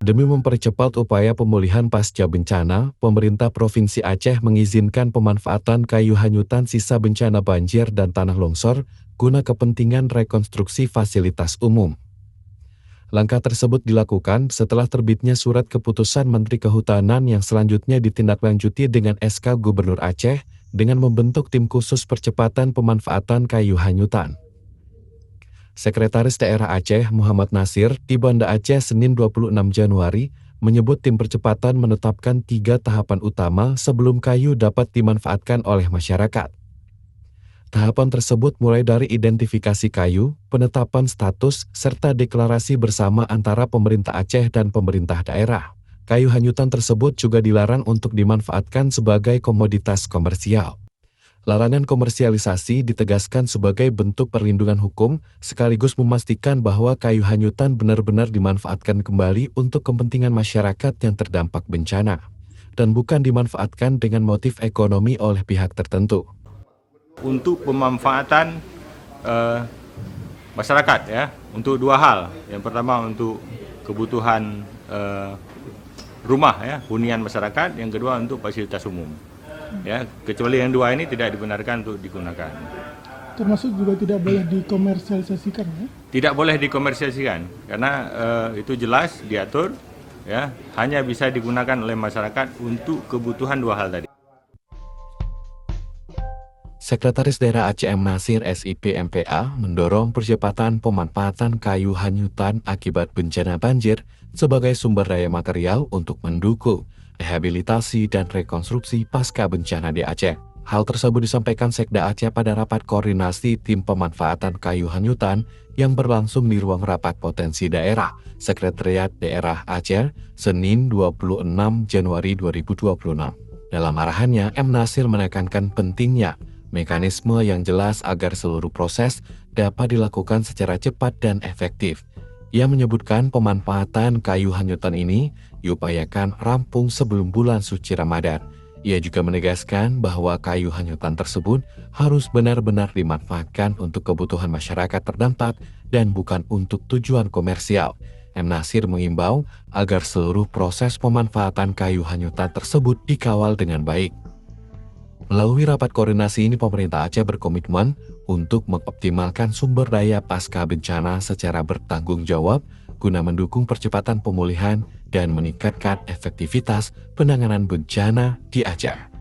Demi mempercepat upaya pemulihan pasca bencana, pemerintah Provinsi Aceh mengizinkan pemanfaatan kayu hanyutan sisa bencana banjir dan tanah longsor guna kepentingan rekonstruksi fasilitas umum. Langkah tersebut dilakukan setelah terbitnya surat keputusan Menteri Kehutanan yang selanjutnya ditindaklanjuti dengan SK Gubernur Aceh dengan membentuk tim khusus percepatan pemanfaatan kayu hanyutan. Sekretaris Daerah Aceh Muhammad Nasir di Banda Aceh Senin 26 Januari menyebut tim percepatan menetapkan 3 tahapan utama sebelum kayu dapat dimanfaatkan oleh masyarakat. Tahapan tersebut mulai dari identifikasi kayu, penetapan status, serta deklarasi bersama antara pemerintah Aceh dan pemerintah daerah. Kayu hanyutan tersebut juga dilarang untuk dimanfaatkan sebagai komoditas komersial. Larangan komersialisasi ditegaskan sebagai bentuk perlindungan hukum, sekaligus memastikan bahwa kayu hanyutan benar-benar dimanfaatkan kembali untuk kepentingan masyarakat yang terdampak bencana, dan bukan dimanfaatkan dengan motif ekonomi oleh pihak tertentu. Untuk pemanfaatan masyarakat ya, untuk 2 hal. Yang pertama untuk kebutuhan rumah ya, hunian masyarakat, yang kedua untuk fasilitas umum. Ya, kecuali yang 2 ini tidak dibenarkan untuk digunakan. Termasuk juga tidak boleh dikomersialisasikan ya? Tidak boleh dikomersialisasikan karena itu jelas diatur ya, hanya bisa digunakan oleh masyarakat untuk kebutuhan 2 hal tadi. Sekretaris Daerah Aceh M. Nasir SIP MPA mendorong percepatan pemanfaatan kayu hanyutan akibat bencana banjir sebagai sumber daya material untuk mendukung rehabilitasi dan rekonstruksi pasca bencana di Aceh. Hal tersebut disampaikan Sekda Aceh pada rapat koordinasi tim pemanfaatan kayu hanyutan yang berlangsung di ruang rapat potensi daerah, Sekretariat Daerah Aceh, Senin 26 Januari 2026. Dalam arahannya, M. Nasir menekankan pentingnya mekanisme yang jelas agar seluruh proses dapat dilakukan secara cepat dan efektif. Ia menyebutkan pemanfaatan kayu hanyutan ini diupayakan rampung sebelum bulan suci Ramadan. Ia juga menegaskan bahwa kayu hanyutan tersebut harus benar-benar dimanfaatkan untuk kebutuhan masyarakat terdampak dan bukan untuk tujuan komersial. M. Nasir mengimbau agar seluruh proses pemanfaatan kayu hanyutan tersebut dikawal dengan baik. Melalui rapat koordinasi ini, pemerintah Aceh berkomitmen untuk mengoptimalkan sumber daya pasca bencana secara bertanggung jawab guna mendukung percepatan pemulihan dan meningkatkan efektivitas penanganan bencana di Aceh.